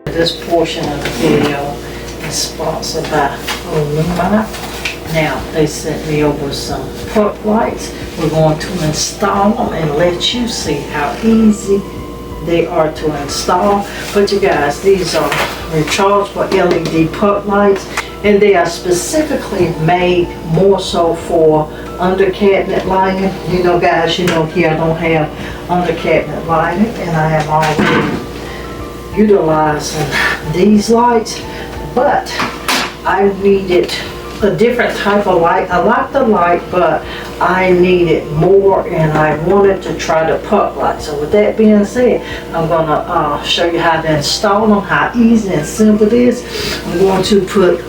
This portion of the video is sponsored by Onumii. Now, they sent me over some put lights. We're going to install them and let you see how easy they are to install. But you guys, these are rechargeable LED put lights, and they are specifically made more so for under cabinet lighting. You know guys, you know here I don't have under cabinet lighting, and I am already utilizing these lights, but I needed a different type of light. I like the light, but I needed more, and I wanted to try the puck light. So with that being said, I'm gonna show you how to install them, how easy and simple it is. I'm going to put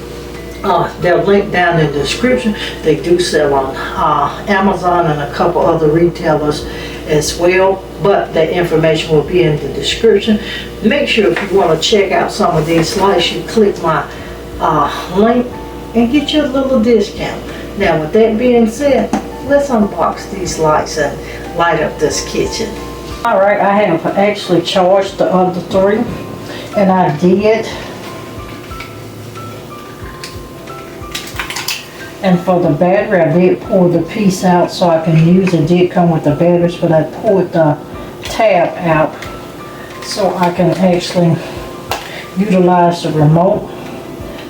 their link down in the description. They do sell on Amazon and a couple other retailers as well, but that information will be in the description. Make sure if you want to check out some of these lights, you click my link and get you a little discount. Now with that being said, let's unbox these lights and light up this kitchen. Alright, I have actually charged the other three, and I did. And for the battery, I did pull the piece out so I can use it. It did come with the batteries, but I pulled the tab out so I can actually utilize the remote.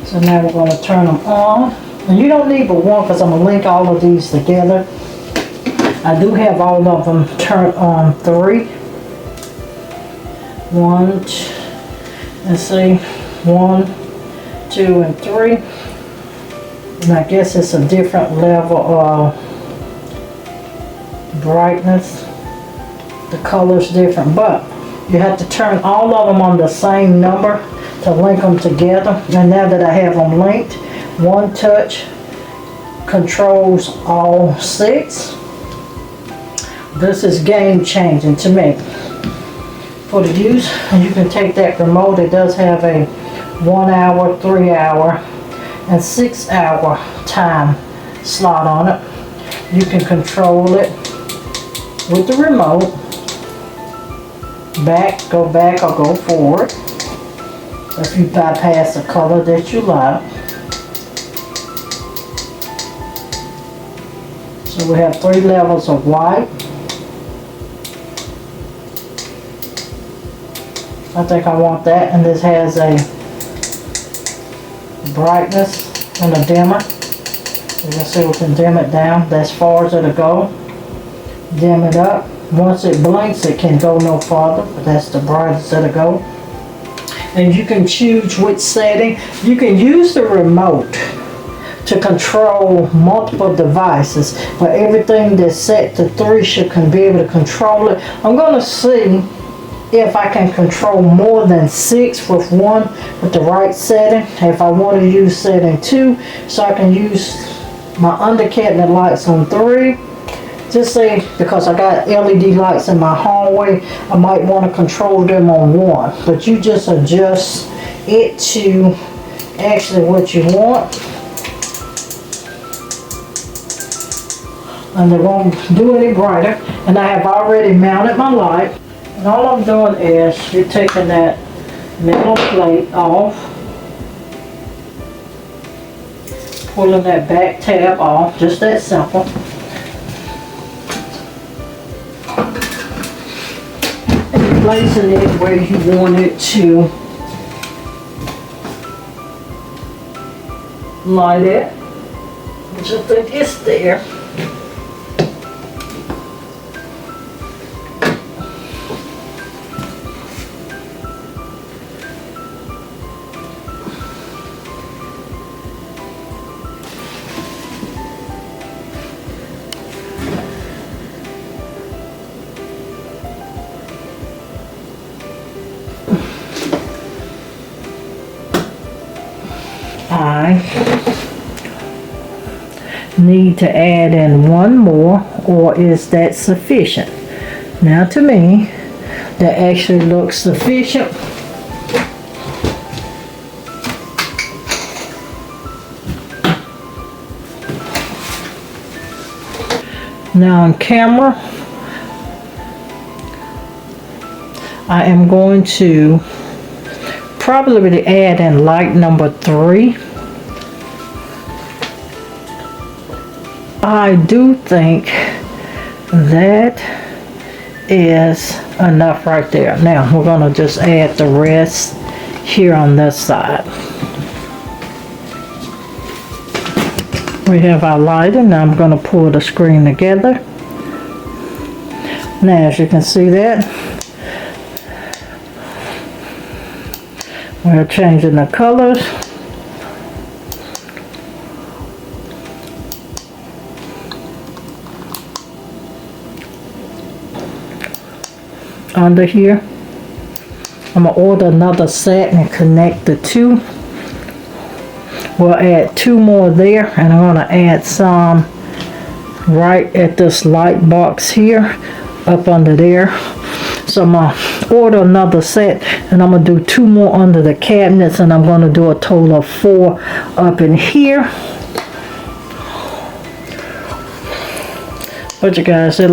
So now we're going to turn them on. And you don't need but one, because I'm going to link all of these together. I do have all of them turned on 3. 1, let's see, 1, 2, and 3. And I guess it's a different level of brightness. The color's different, but you have to turn all of them on the same number to link them together. And now that I have them linked, one touch controls all 6. This is game changing to me. For the use, and you can take that remote. It does have a 1 hour, 3 hour, and 6 hour time slot on it. You can control it with the remote. Go back or go forward. If you bypass the color that you like. So we have 3 levels of white. I think I want that, and this has a brightness and a dimmer. You can see we can dim it down. That's as far as it'll go. Dim it up. Once it blinks, it can go no farther, but that's the brightest it'll go. And you can choose which setting. You can use the remote to control multiple devices, but everything that's set to 3 should be able to control it. I'm going to see if I can control more than 6 with one with the right setting. If I want to use setting 2, so I can use my under cabinet lights on 3. Just say, because I got LED lights in my hallway, I might want to control them on 1. But you just adjust it to actually what you want. And they won't do any brighter. And I have already mounted my light. And all I'm doing is you're taking that metal plate off, pulling that back tab off, just that simple. And placing it where you want it to light it, which I think is there. I need to add in one more, or is that sufficient? Now to me, that actually looks sufficient. Now on camera, I am going to probably add in light number 3. I do think that is enough right there. Now we're going to just add the rest here on this side. We have our lighter. Now I'm going to pull the screen together. Now as you can see that, we're changing the colors. Under here, I'm going to order another set and connect the two. We'll add 2 more there, and I'm going to add some right at this light box here, up under there. So I'm going to order another set, and I'm going to do 2 more under the cabinets, and I'm going to do a total of 4 up in here. But you guys, it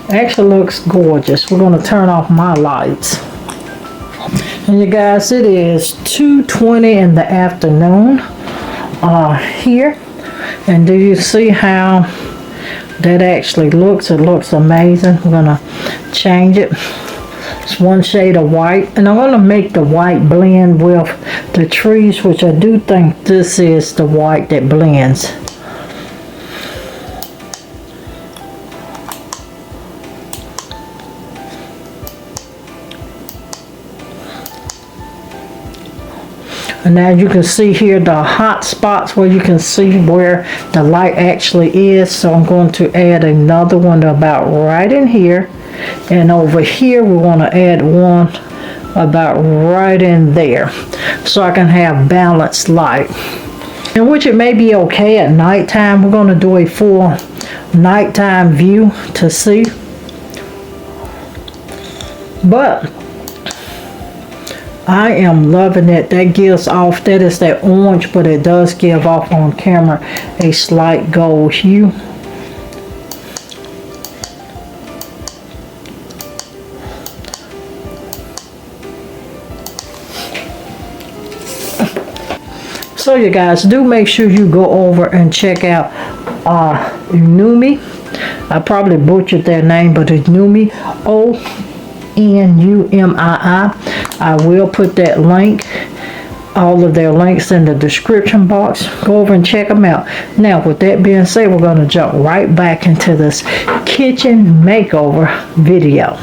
actually looks gorgeous. We're going to turn off my lights. And you guys, it is 2:20 in the afternoon here. And do you see how that actually looks? It looks amazing. I'm going to change it. It's 1 shade of white. And I'm going to make the white blend with the trees, which I do think this is the white that blends. And now you can see here the hot spots where you can see where the light actually is. So I'm going to add another one about right in here. And over here we want to add one about right in there. So I can have balanced light. And which it may be okay at nighttime. We're going to do a full nighttime view to see. But I am loving it. That gives off, that is that orange, but it does give off on camera a slight gold hue. So you guys, do make sure you go over and check out Onumii. I probably butchered their name, but it's Onumii, Onumii. I will put that link, all of their links in the description box. Go over and check them out. Now with that being said, we're going to jump right back into this kitchen makeover video.